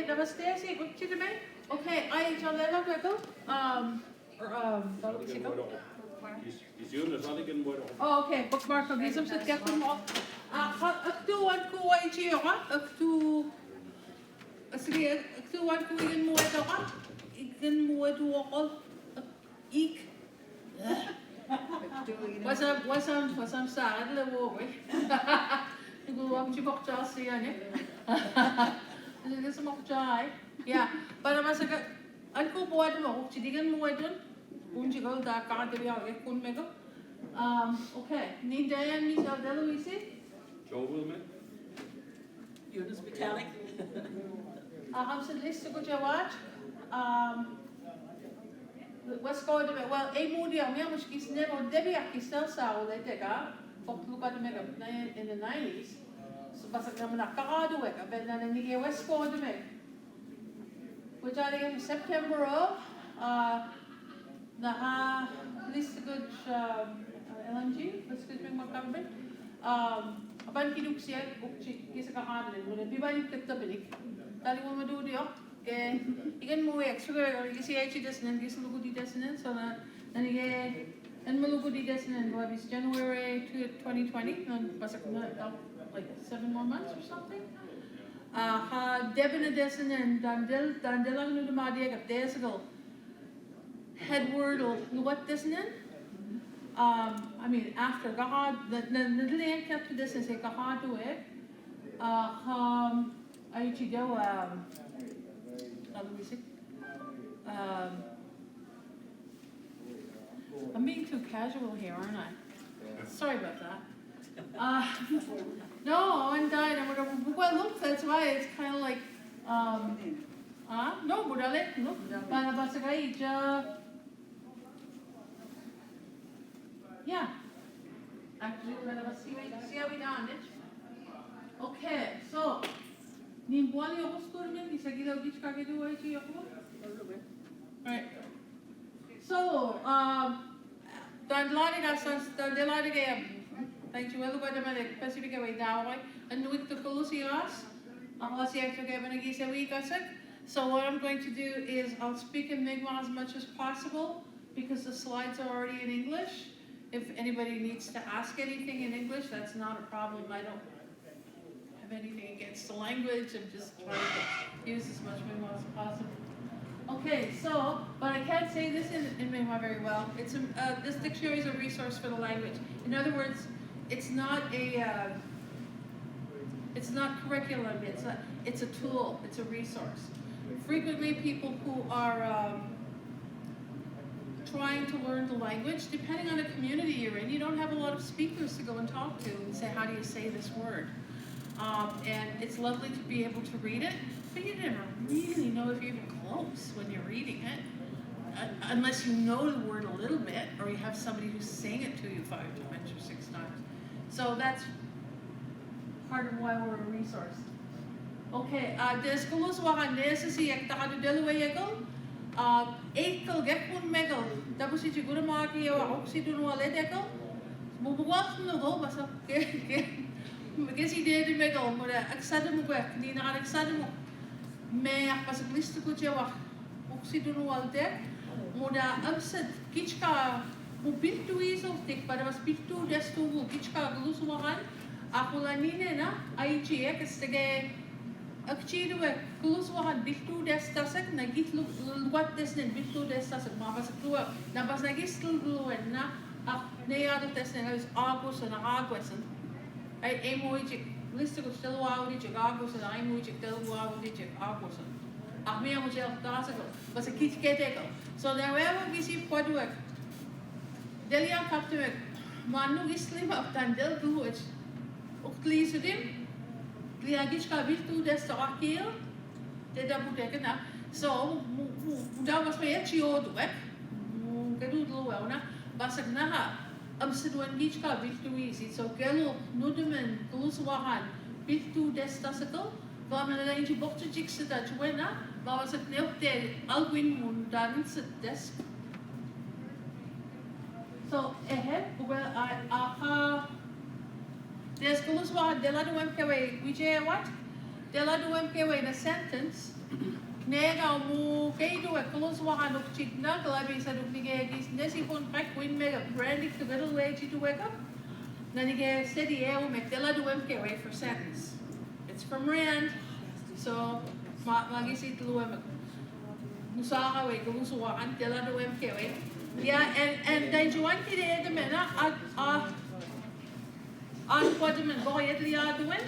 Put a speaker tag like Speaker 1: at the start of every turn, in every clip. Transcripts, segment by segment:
Speaker 1: Okay, namaste, say good to me. Okay, I Jalela Wiggle.
Speaker 2: Is Eunice Radigan with
Speaker 1: Oh, okay, bookmark of these. I'm just get them all. Aktu one ku ay chiyoka. Aktu. Sige, aktu one ku igen mo ito ka. Igen mo ito ako. Ik. Wasam sa akin lawo eh. Nagulwag chibok chasi yan eh. Sige sa mokchay. Yeah, para masaka. Anko buwan mo. Chidigan mo ito. Unjigal da kakadiri ako kun mego. Okay. Ni Diane, Miss Louise.
Speaker 2: Joe Wilmot?
Speaker 3: Eunice Mechanic.
Speaker 1: Kam sa list ko siya watch. West Coast de well, moody ang mga muskis nemo debi akisel sa ulit ka. Pagluka de mega in the 90s. So basag naman nakakado eh. Kapag na nangyay West Coast de meg. Which I think in September of na list ko LNG, list ko yung magkabit. Aban kinuk siya ukchi kisa kakadin mo na bibalik katabilik. Tali mo madudio. Okay, igen mo extra kasi ay desnen gis lugu di desnen so na nanige and malugu di desnen go is January 2020 non pasak na like 7 more months or something. Ha debina desnen dandel lang no dumadi ak desgal headward or what desnen. I mean after gahad the land kept to this and say gahad to it. Ay chido I'm being too casual here, aren't I? Sorry about that. No, I'm dying. I'm gonna. Well, look, that's why it's kind of like. No, budale, no. Para basta kay yeah. Actually, para see how we done it. Okay, so. Nimbuali ako school niya, isa gilaw gitch kagedu ay siya ako. Right. So, dandlani kaya. Thank you. Well, what am I Pacific away now? And with the Colusias, I'll see if I get week. So what I'm going to do is I'll speak in Mi'kmaq as much as possible because the slides are already in English. If anybody needs to ask anything in English, that's not a problem. I don't have anything against the language. I'm just trying to use as much Mi'kmaq as possible. Okay, so, but I can't say this in Mi'kmaq very well. It's this dictionary is a resource for the language. In other words, it's not curriculum. It's a tool. It's a resource. Frequently, people who are trying to learn the language, depending on the community you're in, you don't have a lot of speakers to go and talk to and say, how do you say this word? And it's lovely to be able to read it, but you never really know if you're even close when you're reading it, unless you know the word a little bit, or you have somebody who's saying it to you 5 times or 6 times. So that's part of why we're a resource. Okay, there's kuluswakan nesa siya takado dalawayagal, ekal gekun megal, tapos si siguro makiyaw ako si dunwale dekal, bubuwak no go basta kasi dede megal mo na aksada mo ko hindi na aksada mo may akpas listo ko siya si dunwale dek mo na absad kichka mo biltu isol tik para mas biltu desto mo kichka kuluswakan ako la nine na ay chiya kasi Akchido kuluswahan biltu destasak nagit luwat desnen biltu destasak mabasak luwa nabas nagis luwen na nayado desnen is agos na agos ay emoji listo ko still wow di agos na emoji still wow di agos me mo gel tasak bas kit kete ko so there we gisi podwek delia kaptewek manu gislim up tandel duwech uktli sudim Liagich ka biltu desta akil, teda buteke na. So, muda mas may chiodo kadudlo na basag na ha. Amsidwan gich ka biltu easy. So, gelo nudemen kuluswahan biltu desta sakal. Kama na lang yung bokto jik sa tajwe na, bawasak neopte alwin mundanin sa desk. So, well, there's kuluswahan dela do MKW, which what? Dela do MKW in a sentence. nega mo kay do e close wa hanok chik na kalabi sa duk nige gis nesi pon pak win mega brandy to middle way to wake up. Nanige steady e o metela do MK way for sentence. It's from Rand. So magisi tluem musaka way gusto wa antela do MK way. Yeah, and dai juan ki de mena on what the men boy at liya doing,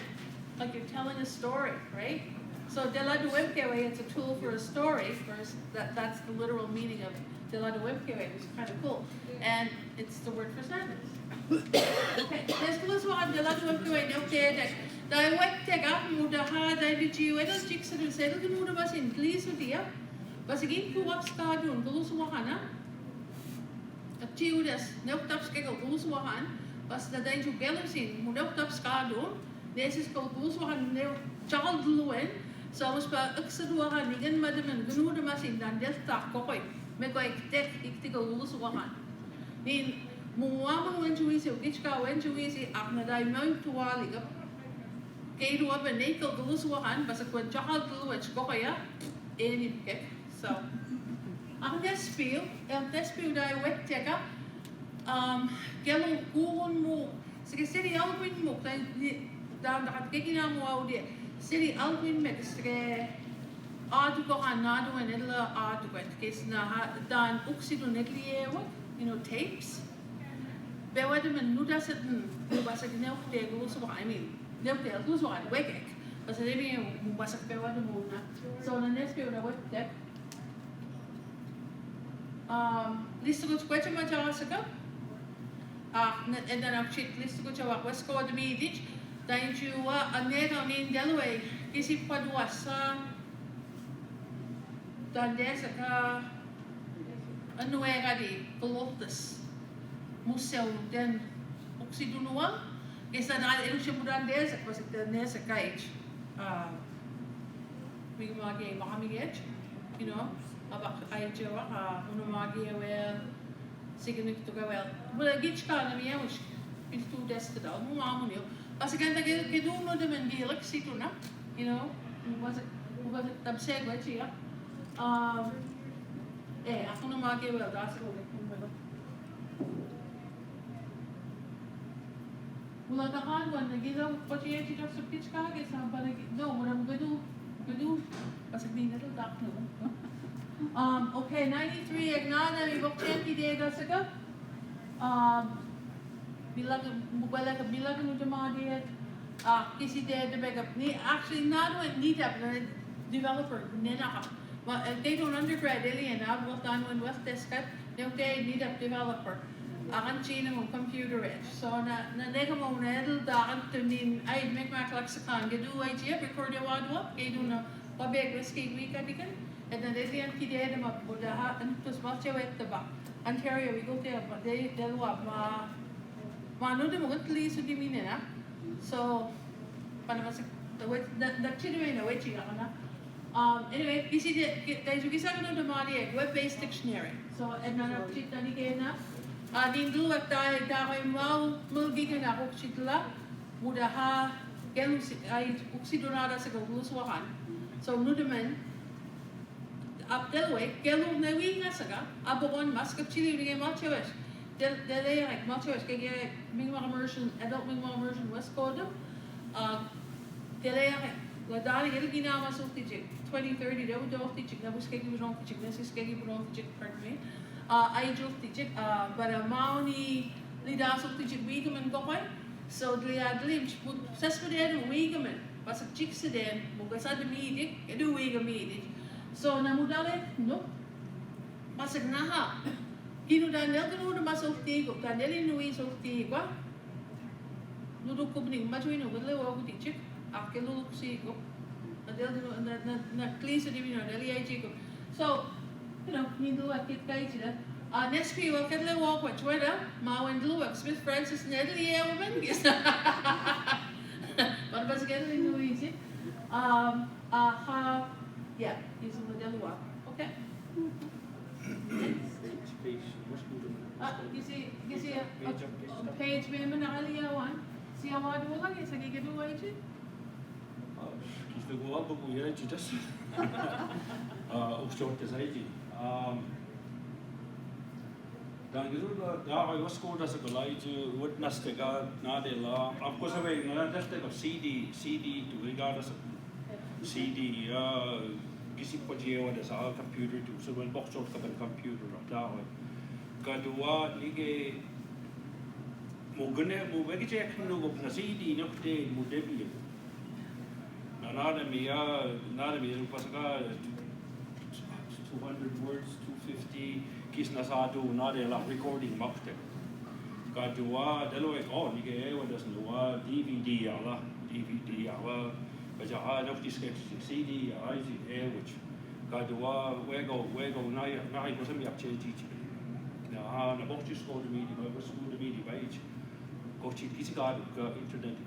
Speaker 1: like you're telling a story, right? So dela do MK it's a tool for a story. First, that's the literal meaning of dela do MK. It's kind of cool, and it's the word for sentence. Okay, let's go on dela do MK. Okay, dai wet take up mudaha dai di jiu ito chicks and say look at was in please with you. But again, who ups card doing gulus wahana? A jiu das nope up skegel gulus wahan. But the day to gallus in mudaha up card doing. This is called gulus wahan ne child luen. So was pa uksaduha nigan madam and gunu masin dan delta koy. Me ko tek iktigo gulus wahan. Nin muwama when you is gichka when you is akna dai mount to waliga. Kay do up a nakel gulus wahan bas a kwan child luech koya any pick. So ang despio dai wet teka gelo kuon mo sige siri alwin mo kay dan dakat kikina mo audio siri alwin me sige adu ko anado en edla adu wet kes na dan oxido netliye you know tapes bewa de men nuda seten basa gneu de gulus wa I mean neu de gulus wa wekek basa de bi basa bewa de mo na so na nespio da wet tek listo ko kwetja ma jawasaka and then I've checked listo ko jawa wesko de mi dich dan juwa anega nin delaway kisi padwa sa dan desaka anuega di pelotas museu dan oxidunua kesa na elu shemudan desak was the nesa kaich migmagi makamigech you know abak ay jawa unumagi well siginik to go well but gitch ka na miya was it's too dested out mo amunyo kasi ganda geduno de mendilik situ na you know was it tabseg wa chiya ako numagi well das ko wala ka kan wan nagilaw pati yung chito sa pitch ka kesa ba no maram gedu kasi binito dak no. Okay, 93 agnana mi bokchenti de gasaka. Bilag no jamadi kisi de backup ni actually not when need up developer nena. Well, they don't undergrad alien now what done when with this cut no they need up developer. Akan china mo computer edge. So na nega mo na edel da to nin I make my lexicon gedu idea record your wadwa gedu na pabeg risky week adikan. And then they didn't kid them up with the hat and to small at the back. Ontario, we go there, but they what no de mo least with the meaning, so Panamas the way that children away chigana. Anyway, you see that you get the Madi web-based dictionary. So and then up chit and again din do at die mau mulgigan ako chitla mudaha gelus ay oxidonada sa gulusuhan. So nudaman up that way, gelo na winga saga, abon mas kapchili ringe machoes. Dele like machoes kaya mingwa immersion, adult mingwa immersion west code. Dele la dali gelo ginama so tijik 2030 do tijik na was kegi budon tijik na sis kegi budon tijik pardon me. I jo tijik but a mauni lida so tijik wigaman goy. So dlia dlim sespededo wigaman. Pas a chik sedan mo gasad midik edu wigamidik. So namudale no masag naha kinu danel kanu masok tigo daneli nui sok tigo nudu kubning majuin no gudle wa gutichik akelu sigo adel na klisa divino deli ai chico. So you know nidu akit kai chida next week we'll get walk with Twitter ma when Lou Smith Francis Nedley woman yes but was getting Louise yeah, he's in the Delaware. Okay. You see a page में मैं नालिया one सी आवाज़ बोला कि सगी के दो आई थी
Speaker 2: Is the go up, but we are just. short as I did. Dan gizu da I was school as a college witness the God not a law. Of course, I mean that's the CD to regard as a CD. Kisi pojeo ada sa computer tu. So when box out kapan computer da. Kadua lige mo bagi check no go na CD no te mo debi. Nada mi pasaka 200 words, 250. Kis na sa do nada la recording makte. Kadua dalo lige was no DVD ala. Baja no diskette CD which kadua wego na ko sam yak che na box just go to meeting I was school to meeting page go to physical internet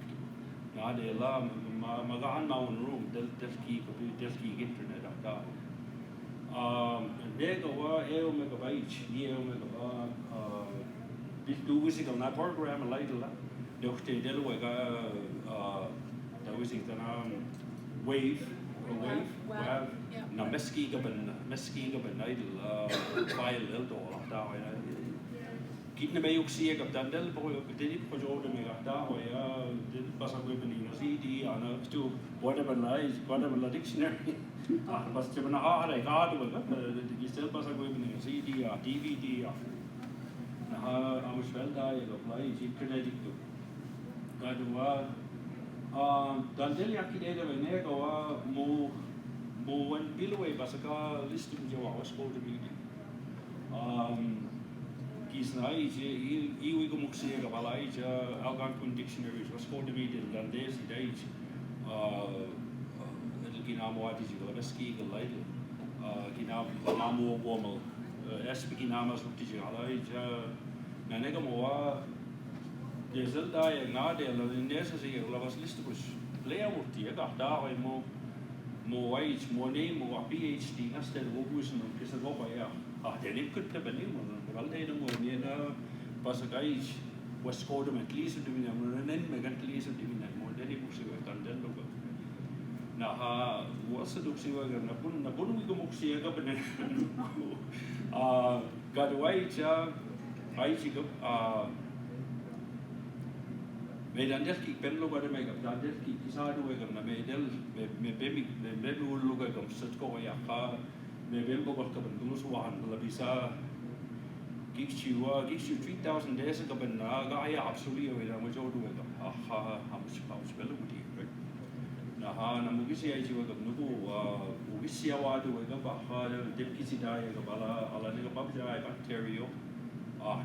Speaker 2: na de la magaan maun room del key internet da mega wa mega page mega this do physical na program like la doch te del wega da was it wave na meski gaben idle file eldo da Kit na bayuk siya kap dandal po dili po jo de mega da ho ya dil basa ko bani no CD ana to whatever la dictionary bas je na ha ra ga do ga ki sel basa ko bani CD DVD na ha amus wel da ya apply internet to ga do wa dandal ya ki de ne ga wa mo wan bilwe basa ka list jo wa was ko de Kisna iwi gumuksia ga balai Algonquin dictionaries was called to be dan des days little kinamo ati ga beski ga laid kinamo womal espikinamas ukti ga lai na nega mo desel da na de la nesa se la was listus player ukti ga da mo wage mo name mo PhD na stel wo busen kisa go ba ya den ikut te bani mo Valde mo na pasagai was called at least to be nen megan least to be mo deni buksi wa tanden lo na ha was do si wa na bun wi go muksi ga bene gadwai cha ai chi go me dan des ki pen lo ga de me ga dan des ki sa do ga na me del me be lo ga go sat ko ya ka me be bo ka ben lu su wa la bisa gives you 3,000 days ago, but I absolutely away that much older with them. How much spell would you right? Nah, Namugisi, I do with Nubu, Ugisia, do with them, but Dipkisi die, Gabala, Alaniga Babja, Ontario.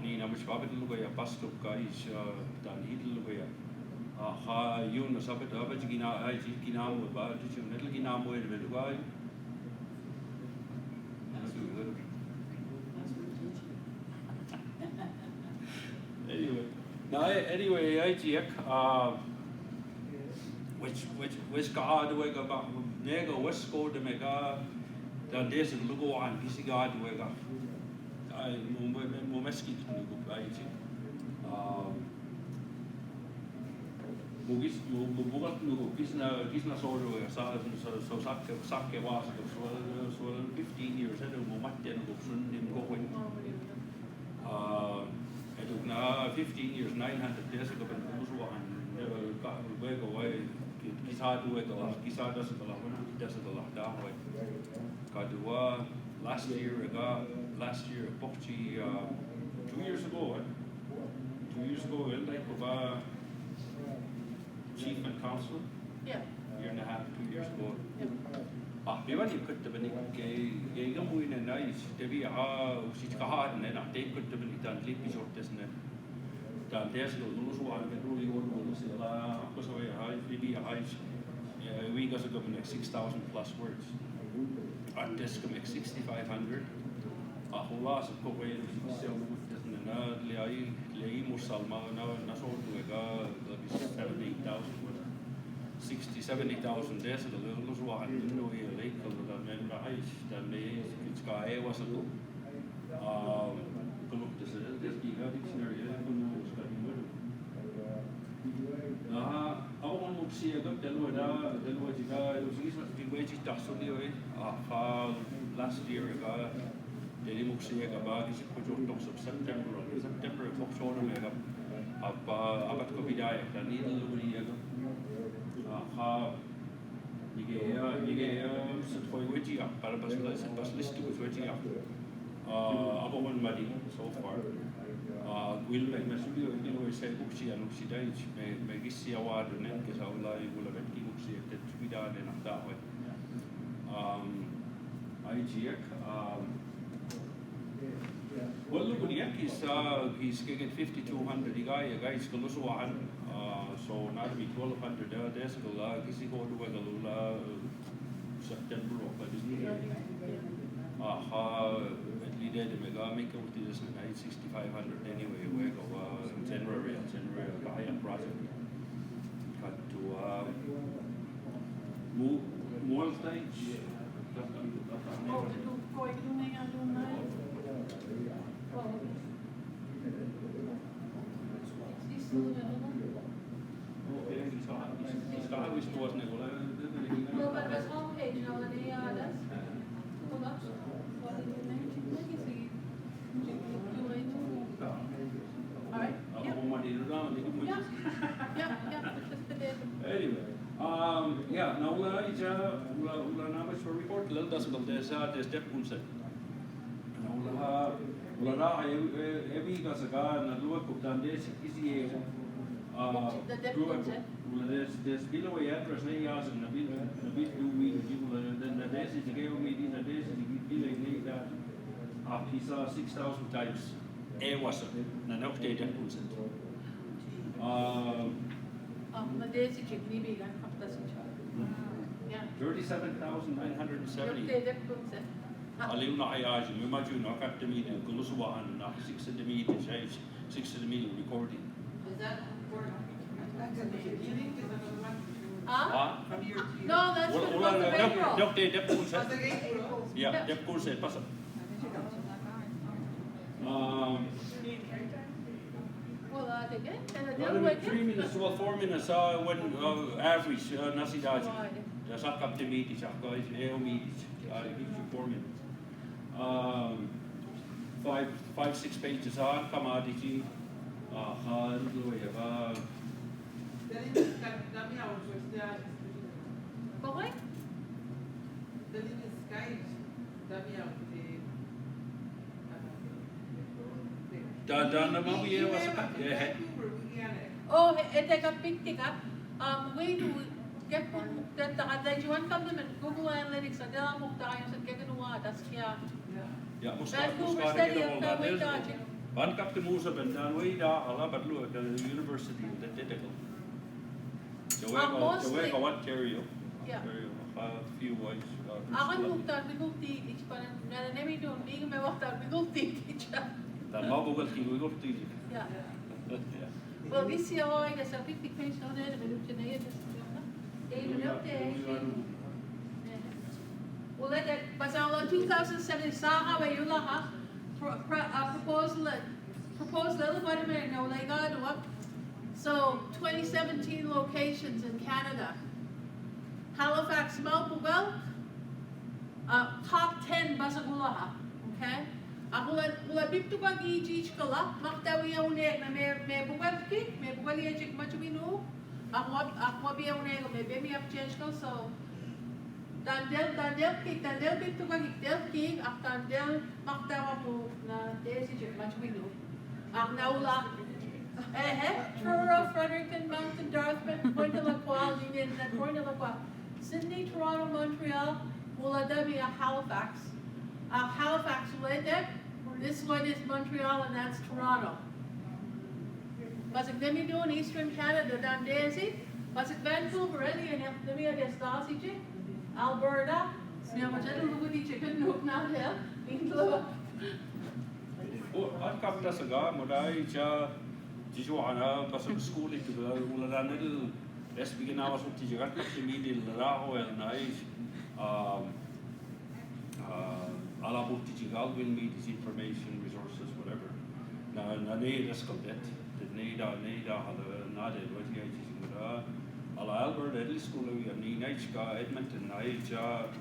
Speaker 2: Nina, which Babit Lugaya, Pastor guys, Dan Hidl Lugaya. Eunice, up at the Abajigina, I Ginam with Badge, little Ginam with Veduai. Anyway, I check which God we got nego west go to mega dan des lugo an kisi God we got I mo meski to go I check mo kisna sort of so sakke was so 15 years ago mo matten go sun nim go when I took now 15 years, 900 days ago, but I got away. Kisa do it a lot, Kisa does it a lot, does it a lot down way. Kadua last year, Bokchi 2 years ago, 2 years ago, like chief and council.
Speaker 1: Yeah.
Speaker 2: Year and a half, 2 years ago. Biwan you could have been a young win and nice, Debbie, she's hard and then they could have been done, leap is short, isn't it? Done there's no lose one, but really one say, because away a high, maybe a high, we got to go like 6,000 plus words. Our desk can make 6,500. A whole lot of co-way, isn't it? Lei Musalma, now, so to 7,000, 8,000. 60,000-70,000 days ago, those were one no lake of the men rise, then it's guy was a look. Look, this dictionary, I want to see a good then what you guys was wages dust on the way. last year Deli muksi kisip project of September October abat ko bidaya kanil luli nige sat foi weji para bas list was weji abo madi so far will like masudio say muksi anu sidai me gisi award nen ke saula igula vetki muksi et bidaya na dawe IGX well, look, he's getting 5,200 guys Galusuan, so not be 1,200 days ago, Kisi go to Wagalula September of at least the mega make out this 6,500 anyway, we go January, Diane project. Got to move more stage. Anyway, yeah, now ula namas for report lel das gal des step unse. Now ula ra evi gasaga na lua kutan des kisi des below address ne yas na bil do we then the des is gave me these days is bil that pisa 6,000 times was na no data unse.
Speaker 1: Madesi chikni bigan kapta sincha. Yeah.
Speaker 2: 37,970. Alim na ayaj, we imagine na kapta meeting Gulusuan na 6 of the meeting, 6 of the meeting recording.
Speaker 4: Is that for
Speaker 1: From year two? No, that's for the month of April.
Speaker 2: Yeah, dep kurse pasa.
Speaker 1: Well, again, and the
Speaker 2: Well,
Speaker 1: other
Speaker 2: 3 minutes, well, 4 minutes, when average, nasi daji. Just up to meeting, guys, AO meetings, it gives you 4 minutes. 5, 6 pages on, commodity,
Speaker 1: Okay.
Speaker 2: Dan naman we was
Speaker 1: Oh, take a picture up. Way to get that the one complement Google Analytics and then I'm tayo sa gagawa that's kaya.
Speaker 2: Yeah,
Speaker 1: Vancouver study of the way dodging.
Speaker 2: One cap to Musa and Dan way da ala but look at the university the technical. The way Ontario.
Speaker 1: Yeah.
Speaker 2: A few words.
Speaker 1: Ako nukta bigul ti each pa na nemi do mi me wakta bigul ti teacher.
Speaker 2: Dan mabugal king we go to
Speaker 1: Yeah. Well, this year I guess a 50 page on it, but it's in well, let that, but our 2007 Saha, where you laha, proposal, vitamin, no, they got up. So 2017 locations in Canada. Halifax, Malpugel, top 10 Basagulaha, okay? Wala bipto ka gijich kala, maktawi ang unek na may buwag ki, may buwag yajik machumino, ako biya unek, may bemi ap change ko, so dandel bipto ka gikdel ki, ak dandel maktawa po na desijik machumino, ak naula, Truro, Fredericton, Mountain, Dartmouth, Point de la Croix, Point de la Croix, Sydney, Toronto, Montreal, wala dami a Halifax. Halifax ulit. This one is Montreal and that's Toronto. Pasig dami doon Eastern Canada dan Daisy. Pasig Vancouver ali and dami a Destasi chick. Alberta. Siya mo dyan lugudi chicken nook na hell. Inglo.
Speaker 2: At kapta saga modai cha jijuana pasig school ito wala na nil SB ginawa sa tijagat kapti midil raho el nais. Alabot digital will meet this information, resources, whatever. Na need is that need hala nade what you guys ala Albert Edley School we have Edmonton Naija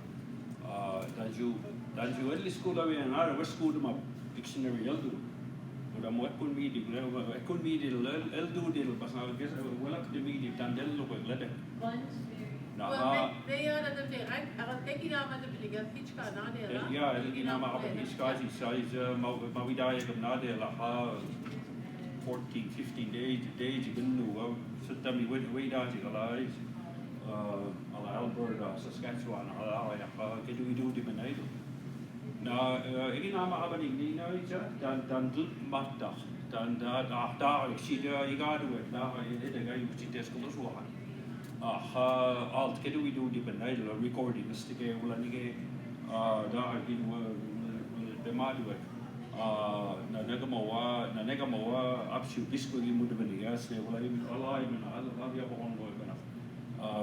Speaker 2: dan si wali school awi na ara school ma dictionary eldu udah mo ekun midi ekun midi eldu dil pas na ges wala de midi dan del lo ko lede na
Speaker 1: they are the thing I think ina ma de biga hitch ka na de la
Speaker 2: ja ina ma op is kazi size ma wi daai kom na de la ha 14 15 days binnu so tami wi daai ala ala Alberta Saskatchewan ala ya ke do di benaido na ik naam abani ni na ja dan matta dan da si da igadu na de ga yu ci des ko so ha alt ke do di benaido recording stige wala ni ge da gi de madu na nega mawa apsu bisko gi mudu beniga se wala ni ala ala ya bon boy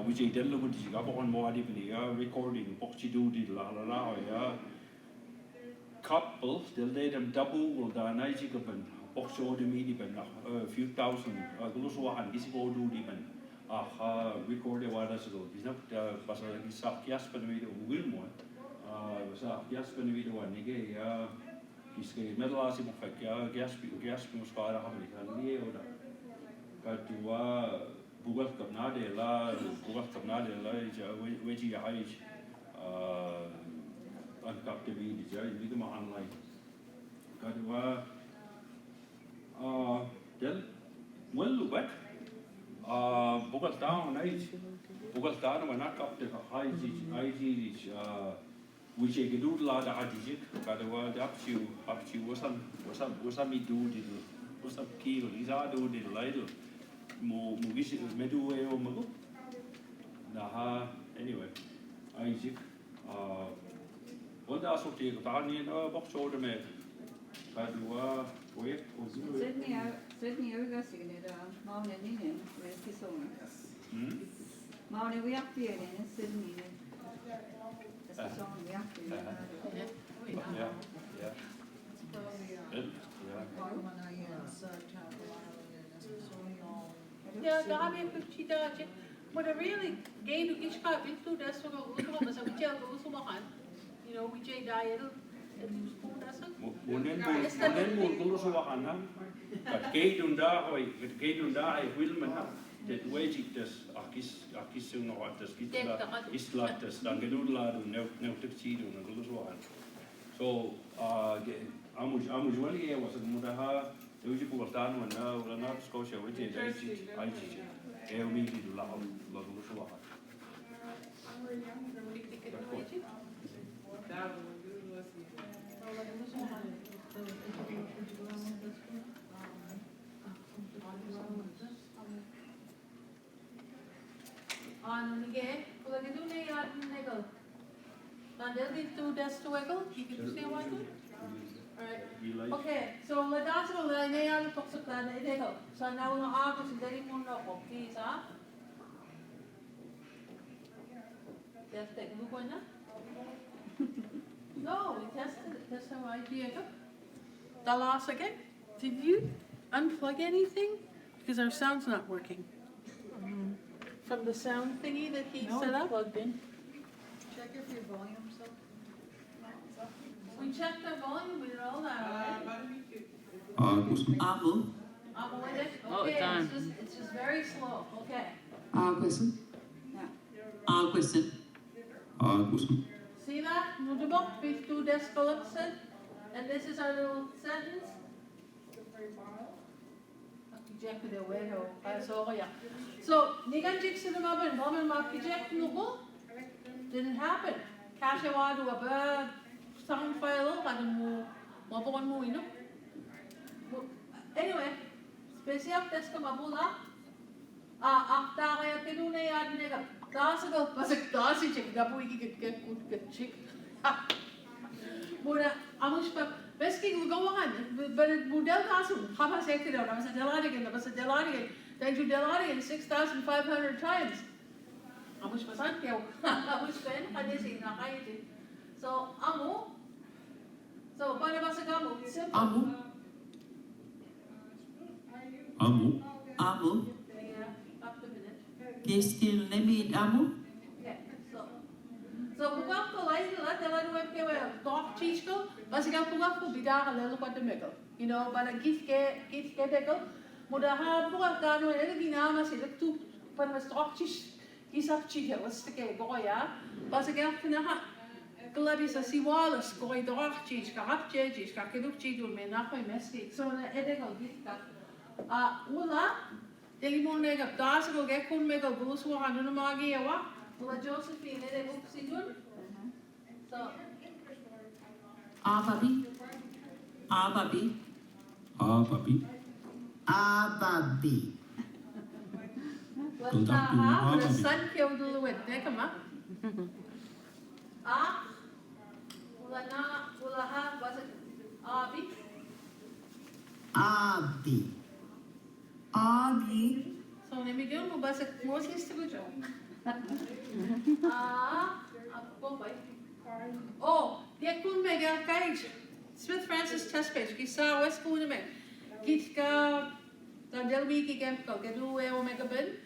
Speaker 2: we just did look at the job on more recording boxy do did la ya couple still they them double will da nice given box order me ben a few thousand gulus wa han gisi go do di ben record it what so is not pas lagi sak kias pen video Wilmot sa kias pen video ni ge ya kiske medal asi mo fak ya gas mo skara ha ni oda ka tua bugat kapnade la ja weji ya ai an kapte bi di ja ni ma online kadwa del wellu bat bugat down wa na kapte ai ji weji gedu la da hadiji kadwa da apchu wasam mi do di wasam ki li za do di laidel mo gisi medu o mago na ha anyway Isaac wanda aso te ko tani na box order me kadua we o
Speaker 4: Sydney öga signe da maune nine med tisona maune vi aktie ne Sydney ne tisona vi aktie
Speaker 2: yeah
Speaker 1: yeah da habe ich die da but I really gay to each car bit to das so go mas we tell go so mahan you know we jay Diane and school das
Speaker 2: Monen mo so wakana kat kay dunda ay Wilmot ha det wejik das akis so no das islat das dan gedul la do no tipsi do no so wakan so amu wali was mudaha Uji puwatan wana wala na Scotia witi ai e umi di la lu so wa
Speaker 1: on again wala gidu ne yad negal na del di tu des to egal you see what Alright. Okay, so let's go. Let's go. Let's talk about it. Ito. So now na ako si dari mo na ako, please, ha? Just take mo ko na. No, we tested it. That's how I do it. The last again. Did you unplug anything? Because our sound's not working. From the sound thingy that he set up.
Speaker 3: Plugged in.
Speaker 4: check if your volume's up.
Speaker 1: We checked the volume. We did all that.
Speaker 5: Apple.
Speaker 1: With it.
Speaker 3: Oh,
Speaker 1: Okay.
Speaker 3: it's on.
Speaker 1: It's just very slow. Okay.
Speaker 5: Question.
Speaker 4: Yeah.
Speaker 5: Question. Question.
Speaker 1: See that? Notable, with two decimal and this is our little sentence. So, nigan jik sa naman, naman makijek nubo, didn't happen. Kasha wadu aba sound file, kada mo mabon mo ino. Anyway, special test ka mabula. Akta kaya kinuna yan nega. Tasagal pasag tasi chik gapu ikikit kut chik. Muna amush pa beski lugawan. But model kasu haba sekti daw. Nabasa delarigan. Thank you delarigan 6,500 times. Amush pa san kaya. Amush pa yan kanisi na kayo din. So amu. So paano ba sa gamu? Simple.
Speaker 5: Amu.
Speaker 1: Yeah, up to a minute.
Speaker 5: Kestil nemid amu.
Speaker 1: Okay, so bukan ko lain lah, jalan web ke web, talk chichko, basiga puga ko bida ka lelo kwa demego. You know, but a git ke dego, muda ha buga gano ele ginama sila tu pan mas tokchish isap chihe was tike goya, basiga kina ha Galabi sa si Wallace goy dorach chich ka hap chich ka keduk chidul me na koy meski so na edego git ka ula deli mo nega das go ge kun me go gulus wa hanu magi yawa ula Josephine ede up sidul so
Speaker 5: Ababi. Ababi. Ababi.
Speaker 6: Ababi.
Speaker 1: wala ha wala san ke udul wet ne kama wala na wala ha was it abi
Speaker 6: Abi. Abi.
Speaker 1: so let me go mo basa mo sister go jo boy oh dia kun mega page Smith Francis test page ki sa west kun me kit ka dan del week again ko ke do e o mega bin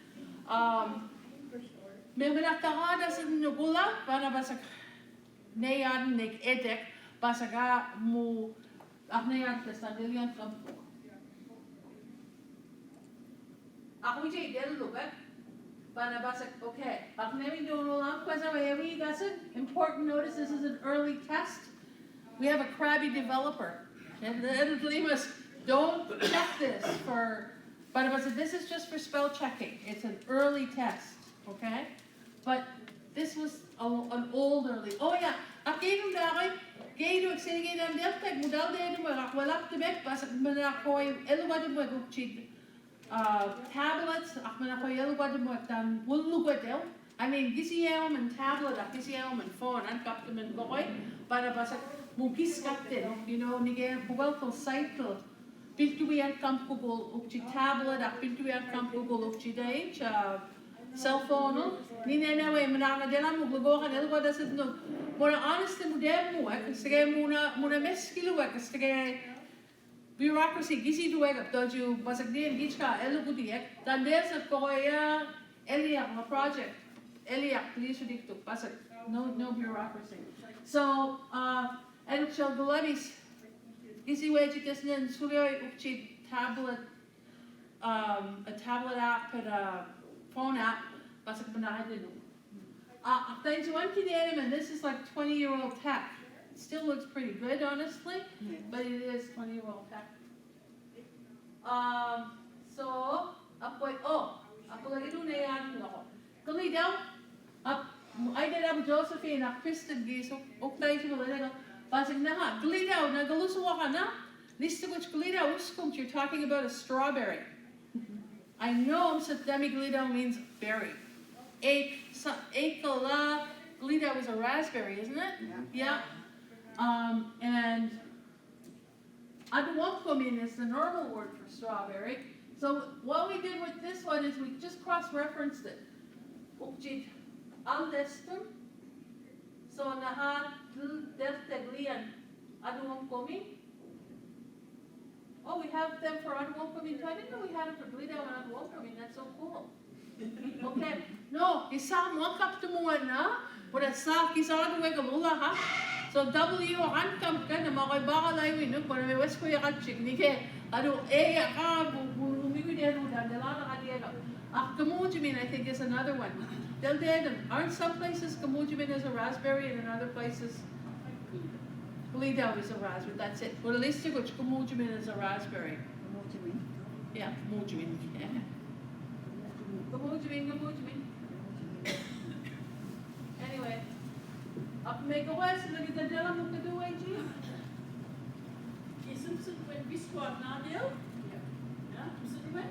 Speaker 1: me mena ta da sa nugula para basa neyan nek edek basa ga mo neyan testa delian kampo ako je del lugar para basa okay nemi do no lang kwasa we that's an important notice this is an early test we have a crabby developer and the editor don't check this for but this is just for spell checking it's an early test okay but this was an old early oh yeah akino dai gaido sige dan delta modal de mo walak de bet basa mana koy elwad mo gukchid tablets akmana ko yellow body mo tan wulu godel I mean gisi elm and tablet gisi elm and phone and kapten and goy para basa mugis kapten you know nige welcome cycle biltu wi an kamp google ukchi tablet biltu wi an kamp google ukchi dai cell phone ni nene we mana dela mo go kan el goda sit no mona honest mo dem mo sige muna meskilo sige bureaucracy gisi duweg doju basag din gichka elugudiek dan there's a koya elia project elia please dikto basag no bureaucracy so and shall galabis gisi way just nen sugoy ukchi tablet a tablet app and a phone app basag banahid thanks one kid and this is like 20-year-old tech. Still looks pretty good, honestly, but it is 20-year-old tech. So, apoy lagi doon na yan ako. Kali daw, ay dala Josephine, Kristen giso, tayo siya kali daw, basig na ha, kali daw, nagalusuwa ka na, lista ko kali daw, you're talking about a strawberry. I know Septemi kali daw means berry. Kala, kali daw is a raspberry, isn't it? Yeah. And aduwakkomin is the normal word for strawberry. So what we did with this one is we just cross-referenced it. Ukjit aldestum. So nahat delteglian aduwakkomin. Oh, we have them for aduwakkomin too. I didn't know we had them for glida and aduwakkomin. That's so cool. Okay. No, isa mo kap tumuan na. Wala sa kisa aduwag amula ha. So W han kam ka na makoy baka lai winu para may west ko yakat chick ni ke ado ka bumi de no dandala na kadiya kamujimin I think is another one. Del dedan aren't some places kamujimin is a raspberry and in other places Lido is a raspberry. That's it. Well, at least you kamujimin is a raspberry. Yeah, kamujimin. Yeah. Kamujimin. Anyway. Up make a west, look at the dela mo kadu ay ji.
Speaker 3: Isum when we squat now, deal? Yeah, when?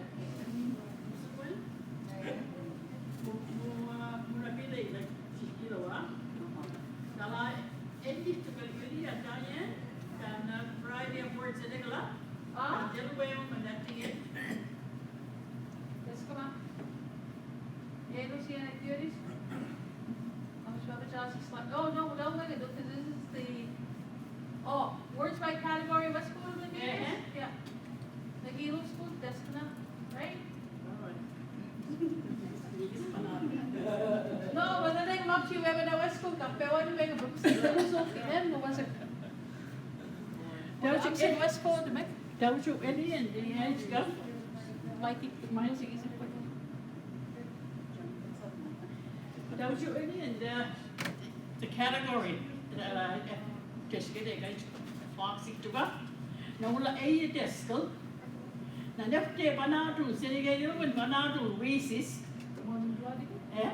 Speaker 3: Muna bili like kilo Kala edit to bili at Diane, and variety of words in Igala. Deal away on that thing it.
Speaker 1: Yes, come on. Yeah, go see any theories. Oh no, don't look at it because this is the words by category. What's going on here? Yeah. The Hilo school, that's enough, right? Ang sa West ko, diba?
Speaker 3: Daw siya alien, di ay siya.
Speaker 1: Mikey, sige, sige.
Speaker 3: Daw siya alien, the category, just get it, guys, foxy to ba? Na wala ay deskel. Na nefte banado, sige yun, banado racist. Eh?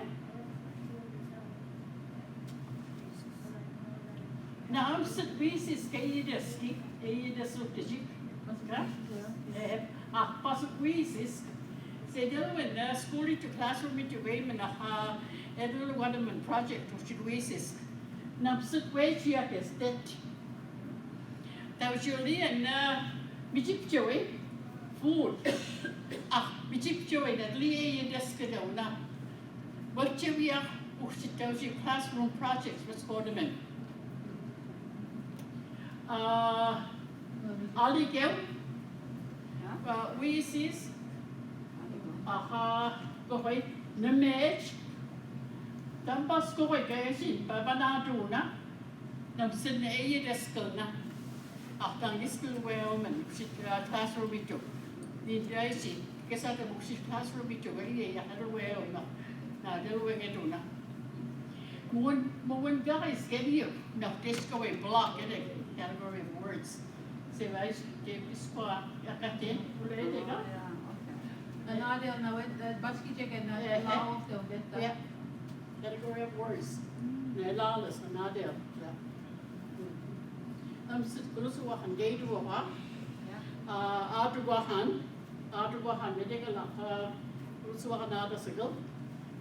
Speaker 3: Na ang sa racist kay deski, ay desok desik. Pasok racist. Say dito na school to classroom to way na edul waterman project to racist. Na sa way siya tested. Tapos yun na bijip joy food. Bijip joy na liya yung desk daw na. What siya usit daw siya classroom projects was waterman. Aligel. Racist. Ko'y na-match. Tapos ko'y kaya sin, papanado na. Namsin na iya desko na. Ang desko Wilmot, classroom ito. Hindi ay sin, kasi ito classroom ito, kaya iya Wilmot na dalawang ito na. Mawin ka kay schedule, na desko ay block, category of words. Diba, is pa, yakatin, ulit, ikaw?
Speaker 1: Another, basket chicken, lao,
Speaker 3: Yeah. Category of words. Lawless, another. Yeah. Kulusuwahan, gay to a Atuwahan, medical, Kulusuwahan, other sigle.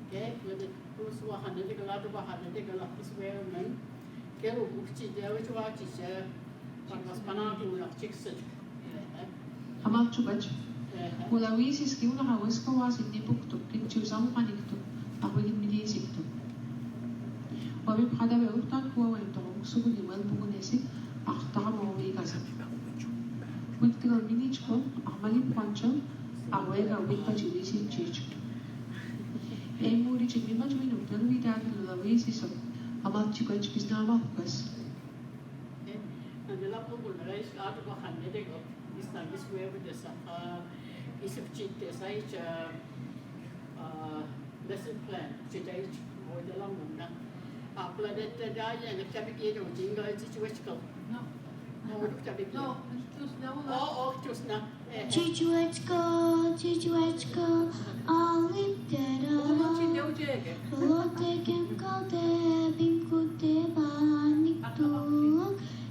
Speaker 3: Okay, with the Kulusuwahan, medical, Atuwahan, medical, this way, man. Kero, Buchi, there, which watch is, was Panatu, chicks.
Speaker 6: Amal chubach. Mula wisis ki una hawes ko was hindi puktuk kin chusam paniktu ako hin milisik tu. Wabi phada be urtan ko wa to sugu ni mal bugu nesi akhta mo wi kasam. Wit kilo minich ko amali pancho awe ga wit pa chilisi chich. E muri chimi maj minu tan wi da la wisis amal chubach bisna ma kas.
Speaker 3: And the lap of the rice out of a hundred ago. This time is where with the is of cheat the site lesson plan, chit or the long one. After that, Diane, the cabinet of Jingle situation.
Speaker 1: No.
Speaker 3: No,
Speaker 1: No, just no.
Speaker 3: Oh, just now.
Speaker 7: Chichuachko, all in
Speaker 1: What you
Speaker 7: there.
Speaker 1: do, Jagger?
Speaker 7: Lotte kem kalte, bimkute baniktu.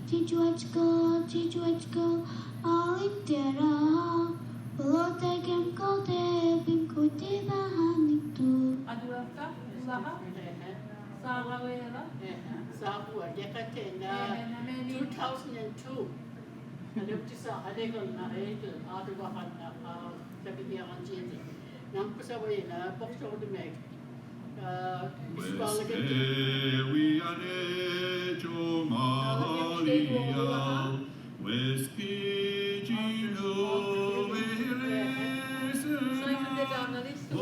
Speaker 7: Chichuachko, all in there. Lotte kem kalte, bimkute baniktu.
Speaker 1: Aduaka, Laha, Sarawela,
Speaker 3: Sabu, Yakatin, 2002. And up to Sahadegal, Nahel, Aduahan, Sabia Anjini. Nampusaway, box of the meg.
Speaker 5: We are Maria, Whiskey Gino,
Speaker 1: so you can get down the list. Oh,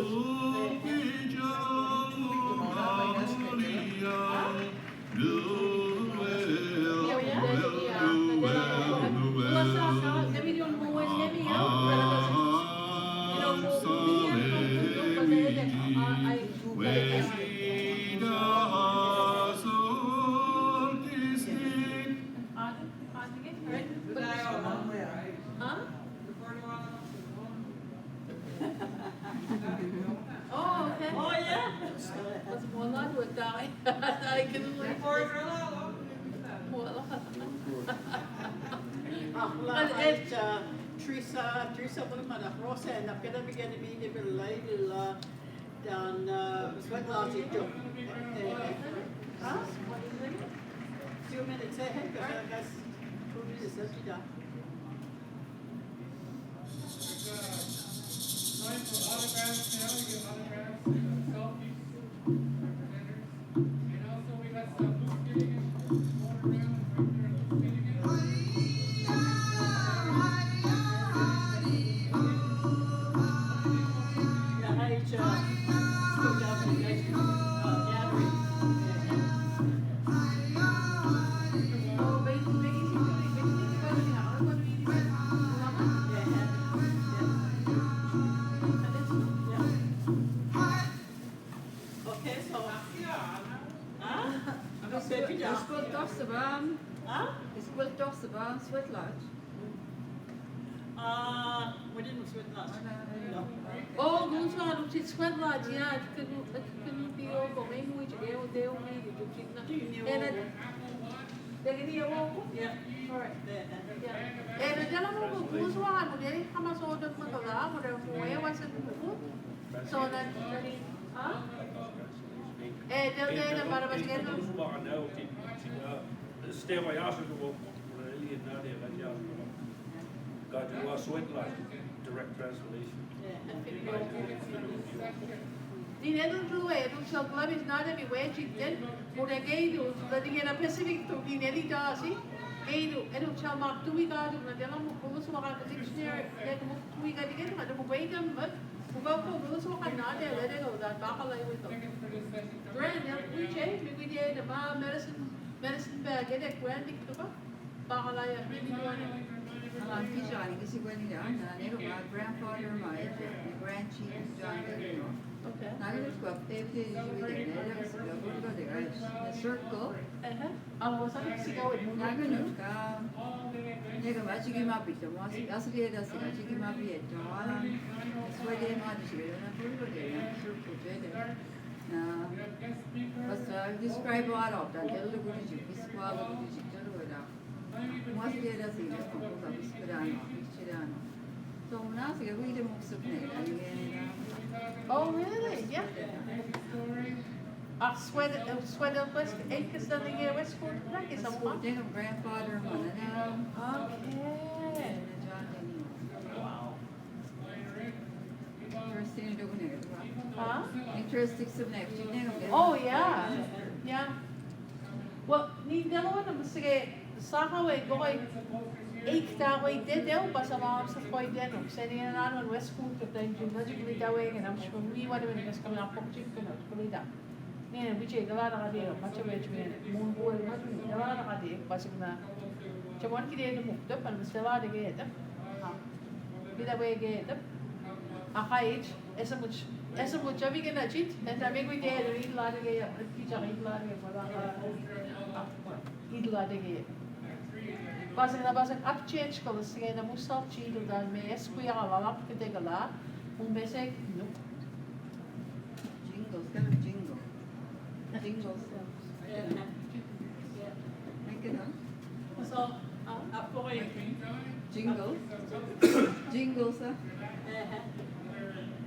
Speaker 1: okay.
Speaker 3: Oh, yeah.
Speaker 1: That's one lot with die. I can like.
Speaker 3: Teresa Wilmot, Rosa, and I'm gonna be getting me the lady down sweat lodge. Huh? 2 minutes ahead, because I guess 2 minutes left to done.
Speaker 8: Time for autographs now, we get autographs and selfies for presenters. And also we got some loose giddiness going around right there, loose giddiness.
Speaker 1: Oh, baby, baby, baby, baby, baby,
Speaker 4: Is Wilt Dossa ba? Sweat Lodge?
Speaker 3: What did we last?
Speaker 4: No.
Speaker 1: Oh, goes on, it's sweat lodge, yeah, it couldn't be over, maybe we should go there, and they're gonna hear all.
Speaker 3: Yeah.
Speaker 1: Alright. Yeah. And then I'm going to lose one, but then how much older with the lab, whatever, where was it before? So that, huh? And then about a again.
Speaker 2: Stay away after the walk. Really, not there, but yeah. Got to was sweat like direct translation.
Speaker 1: Die neden doen wij, dus zo glad is not every way she did. Moet ik doen, dat die in de Pacific toe die net daar zie. En dan zal maar toe gaan doen, dan dan moet we zo gaan de dictionary, dan moet we gaan die maar dan moet we dan wat. Hoewel we zo gaan nadenken, let it go, dat bakken wij met. Grand, we change, we did the medicine bag, get it grand, ik toch? Bakken wij really doing.
Speaker 4: Johnny, kasi ko nila, my grandfather, my grandchief, John,
Speaker 1: Okay.
Speaker 4: 나는 그 앞에 내려가서 몇번가 내가 circle.
Speaker 1: Alles aan het zien.
Speaker 4: 나는 내가 마지기만 비죠. 야스리에다서 마지기만 비했죠. 스웨덴 마지기는 불거든요. circle 되네. Basta describe a lot of that. Delo guruji, bisqualo guruji, delo era. Ma스리에다서 이제 공부가 비슷하잖아. So now we read the books of
Speaker 1: Oh, really? Yeah. Sweater West, acres dan in West Coast, like is allemaal.
Speaker 4: Their grandfather,
Speaker 1: Okay. Wow.
Speaker 4: Interesting to know.
Speaker 1: Huh?
Speaker 4: Interesting subject.
Speaker 1: Oh, yeah. Yeah. Well, niet dalawa na sige sa we goy ik daar we dit deel pas aan sa goy dit ook. Sê nie na aan West Coast of dan logically daar we en I'm sure we want to invest coming up from chicken out kuli da. Nee, we check dala na kadi ma cha we chwe moon boy ma tu dala na kadi pas na. Cha mon ki de mu da pan stela de ge da. Ha. Bida we ge da. Akait essa much já vi que na chit, então também que ideia de ir lá de que aqui já ir lá de que falar ir lá de que Basta na basta upchange ko sige na musal chilo dan me eskuya ala que te gala bese no
Speaker 4: Jingles, kind of jingle. Jingles. Make it up.
Speaker 3: So, ako ay
Speaker 4: Jingles. Jingles, huh?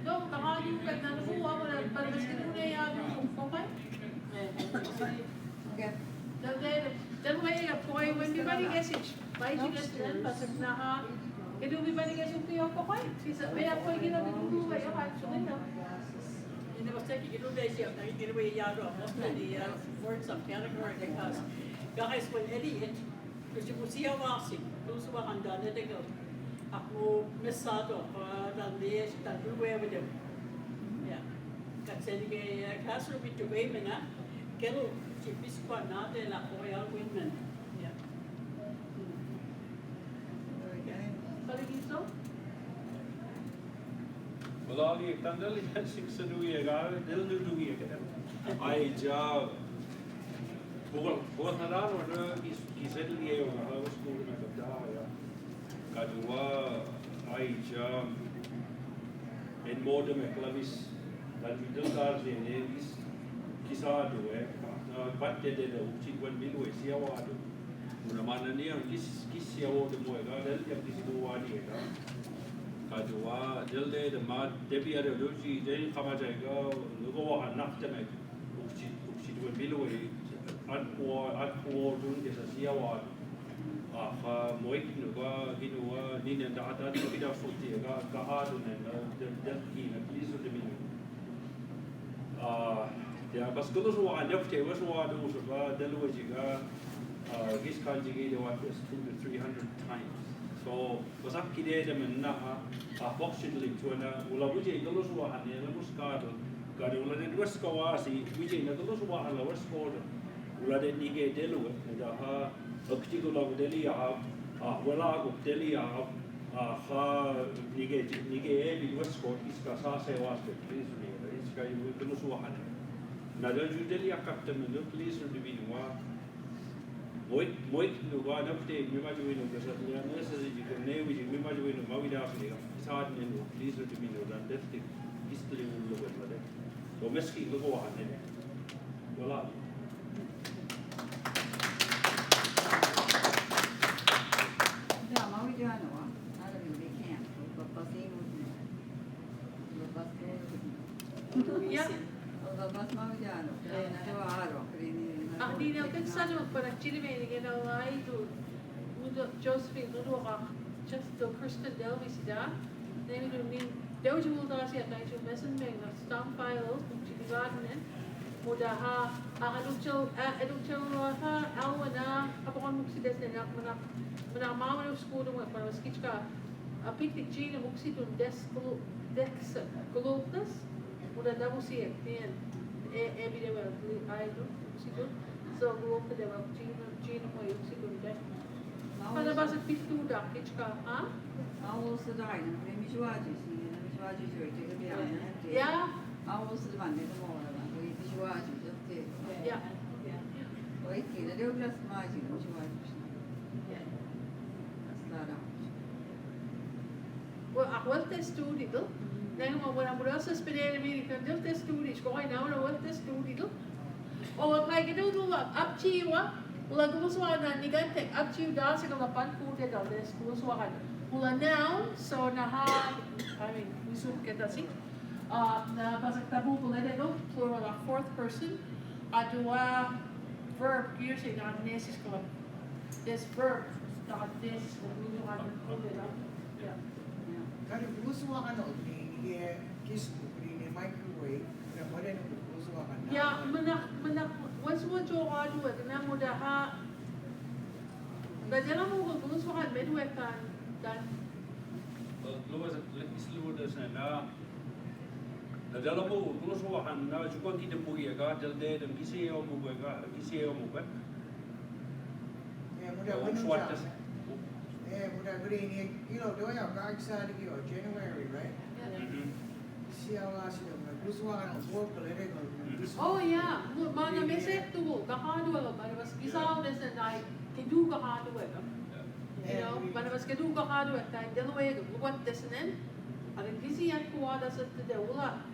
Speaker 1: no nakaju ka na nuwa mo na para mas kinuna ya okay
Speaker 4: Okay.
Speaker 1: Dan way up boy when everybody gets it by you get then but na ha it will be everybody gets it ko ko kai sisa may ako gina dulu ay actually no
Speaker 3: Hindi ba sa kikilo dahil siya, nakikita ba yung yaro ako na the words of category because guys, when Elliot, kasi po siya wasik, doon sa wakanda na dago, ako mesado, dan liya siya, dan dulwe with him. Yeah. Kasi kaya classroom ito ba yung na, kero, si Bisqua natin, ako ay Winman. Yeah.
Speaker 1: Paligiso
Speaker 2: Well, all the tandali six do we agar, they'll do we again. I job. Bukan haran warna kisah dia orang harus school nak kerja ya. Kedua, I job. En mode में क्लबिस dan middle car je ne kisah do batte de ucit wan milu siawa do. Una mana ni ang siawa do mo agar del yang kisi wani agar. Kedua, jelde de mat debi ada doji jadi kama jaga lugo wa anak jame ucit wan milu at dun ke siawa moik nuga hinua ninen da ada tidak futi ga kahadu nen del kina lisu de minu ya bas kulo so wa nyafte was wa do so ga delu jiga gis kan jigi de wa 2 to 300 times so was up kide de men na boxing link to na ula buje kulo so wa ne la muskado ga de ula de waska wa si buje na kulo so wa ala wasko ula de nige delu da ha Aktigo lagu deli ya, wala aku deli ya, nige di West Coast iska sase waste please ni, iska ibu kenu suahan. Nada ju deli ya kapten menurut please ni bini wa, Moik no ga na pte mi ma juino ka sa ya na sa ji ko ne wi mi ma juino ma wi da ni ga sa ne no please to me no dan defte history will lo wa de o meski lo go han ne wala
Speaker 4: Da Mauriano, alla vi camp, papasino.
Speaker 1: Yeah.
Speaker 4: Bas Mauriano, aro,
Speaker 1: Ni na kan sa no para chile me ni na lai do Josephine do just do Kristen Delvi sida. Nem do ni dojo will da sia dai jo messen me na stamp file chili garden muda ha alucho ha alwana apakon muksides na mana mama no school mo para skitska a picnic gina muksidun dex globus muda na mo siya ten every day I do muksidun so go up to them gina mo yung sidun dex para ba sa pitu da kitska ha
Speaker 4: Almost the dine, maybe Shivaji,
Speaker 1: yeah
Speaker 4: almost the one, the more we Shivaji, just take.
Speaker 1: yeah
Speaker 4: Wait, the Douglas Margin, Shivaji. Start out.
Speaker 1: well what the studio then when I'm also spending me kan just the studio going now no what the studio oh like do up to you wala gusto na nigante up to you da sa kalapan ko te da des gusto ka wala now so na ha I mean we should get that see na pasok tabu ko lede no plural a fourth person adua verb using na nesis ko this verb not this gusto ka yeah
Speaker 9: Kali gusto ka no ni kiss ni microwave na mo rin gusto ka na.
Speaker 1: Yeah, manak what's what you are doing? Na mo da ha. Gadela mo ko gusto ka medwe kan dan.
Speaker 2: lo was islu da sa na dala mo gusto wa han na ju kon di de mo ya ga dal de de kisi o mo ga
Speaker 9: Muda
Speaker 2: swat das
Speaker 9: muda green do ya ga excited you January, right? Siya nga siya gusto ka no work ko lere ko.
Speaker 1: Oh yeah, mga message to go. Kahado ako para mas isaw des na dai kedu kahado ako. You know, para mas kedu kahado ako dai dalawa ko what des nen. Ang kisi yan ko ada sa de wala.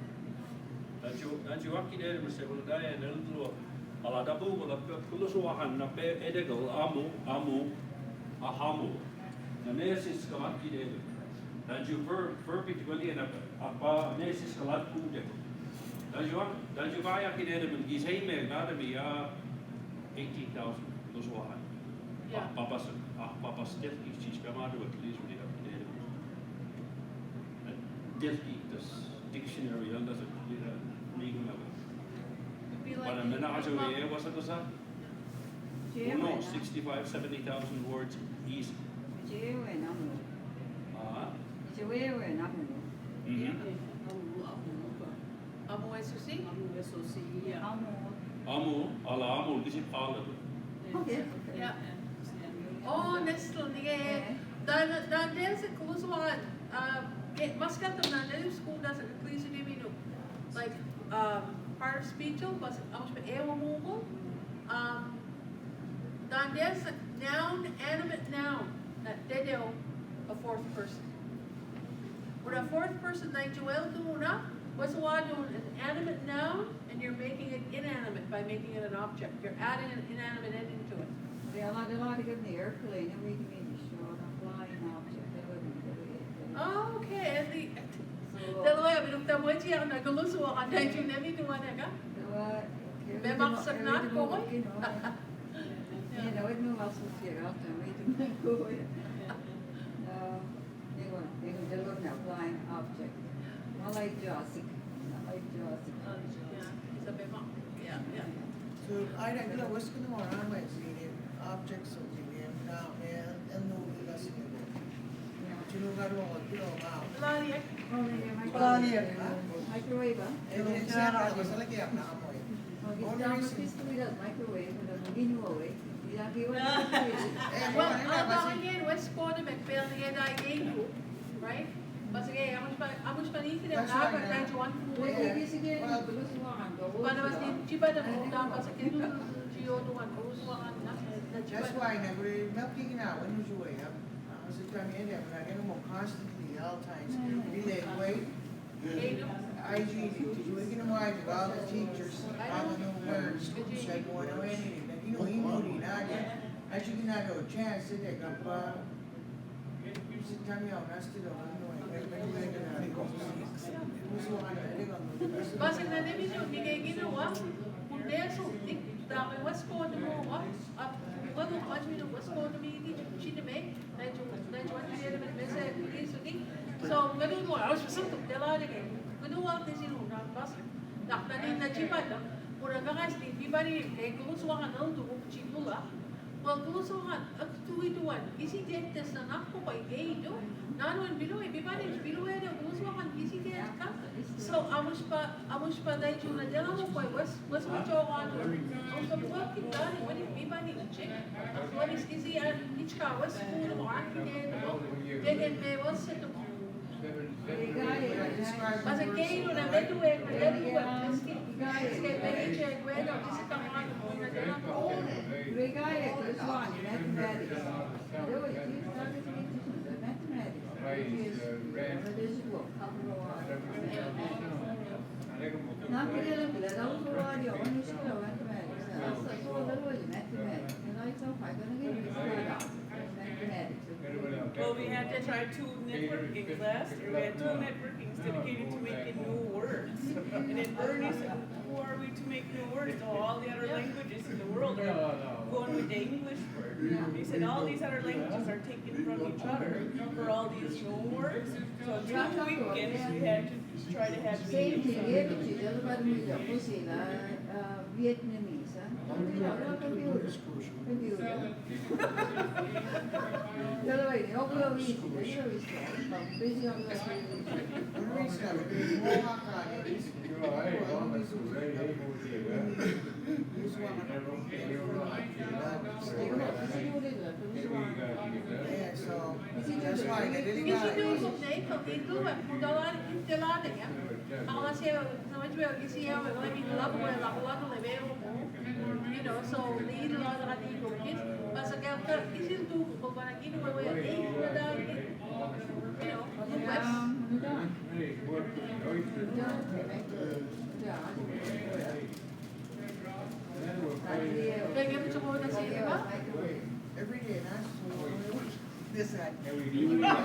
Speaker 2: dan ju akki de mo se wala da ya dal lo ala da bu ko da ko so wa han na pe edegal amu ahamu na nesis ka akki de dan ju verb particularly na apa nesis ka lat ku de dan ju ba akki de men gi sei me na de mi 18,000 lo so wa han
Speaker 1: Yeah.
Speaker 2: papas deftig tis ka ma do at least we have de deftig das dictionary dan das meaning of it. But I'm not sure what's it sa? No, 65-70,000 words easy.
Speaker 4: Jewe namu.
Speaker 2: Ah.
Speaker 4: Jewe namu.
Speaker 1: Amo SOC?
Speaker 2: Amu, ala amu, kisi pala.
Speaker 4: Okay.
Speaker 1: Yeah. Oh, nestle nige. Dan des kuluswan. Mas ka na na school das please do me no. Like part of speech was amos pa ewa mo ko. Dan des noun animate noun that dedo a fourth person. When a fourth person like Joel doona what's doing an animate noun and you're making it inanimate by making it an object. You're adding an inanimate ending to it.
Speaker 4: Yeah, a lot of good in the airplane, and we can show a flying object.
Speaker 1: Oh, okay. And the dalawa binukta mo siya na guluso ka dahil yung nami duwa na ka. May maksak na ko ko.
Speaker 4: You know, it moves also here after we do go. No, they look now flying object. I like Jurassic.
Speaker 1: Yeah.
Speaker 9: So I don't what's going on with the objects of the now and no less in the
Speaker 1: Lali eh.
Speaker 4: Microwave, huh? Microwave,
Speaker 1: Well, again, West Corner McPhail again I gave you, right? But again, how much money did I have? I got you one for But I was in Chiba the Muda, but again, Gio to one, those one,
Speaker 9: That's why nothing now, when was your way up? I was también de hablar en como constantly all times. Relay way. IG, did you get more of all the teachers, all the new words, like one or anything, like you know, he knew the idea. I should not have a chance to take up, sit también ahora still on
Speaker 1: Basta na namin yung bigay ginawa, kung dahil sa utik, dahil West Coast mo, at wala ko kami ng West Coast may hindi sinime, na yung hindi naman mesa bigay sa utik. So, ganun mo, ako sa suntok, dala na kayo. Ganun ako na sinuna, basta, naktanin na chipan, mura ka kasi, di ba rin, kaya kung suwa ka na, tukong chipula, well, kung suwa ka, at tuwi-tuwan, isi dentes na nakpo kay gay, do? Nanon biluwi, bibani biluwi na gusto kan isi dia ka. So amus pa dai chuna jala mo koi was mo chokan. Amus pa buat kita ni wani bibani check. What is isi nichka was puro mo akide no. Degen me was set to. Mas aquele na medo é que bem check we no isi ka man na jala ko.
Speaker 4: Regaya que Suani, mathematics. Eu aqui Napoli bila daw suwari ako ni sila mathematics. Sa suwari daw yung mathematics. And I thought I gonna get this out mathematics.
Speaker 10: Well, we had to try two networking class. We had two networkings dedicated to making new words. And then Bernie said, who are we to make new words? So all the other languages in the world are going with the English word. He said all these other languages are taken from each other for all these new words. So 2 weekends we had to try to have
Speaker 4: Same
Speaker 10: meetings.
Speaker 4: thing, every day, dapat mo yung sila Vietnamese, computer. Dalawa yun, ako lang easy, busy ako lang.
Speaker 9: Yeah, so that's why they didn't
Speaker 1: Kasi doon sa day, pag dito, kung dalan, intilada niya. Ako kasi, naman siya, kasi siya, wala yung labo, wala ko lang, lebe mo. You know, so, naiilo lang na dito, kids. Basta kaya, kasi doon, kung parang ginawa, wala, na dahil, you know, west. Kaya gano'n siya ko na siya, di ba?
Speaker 9: every day, that's this side.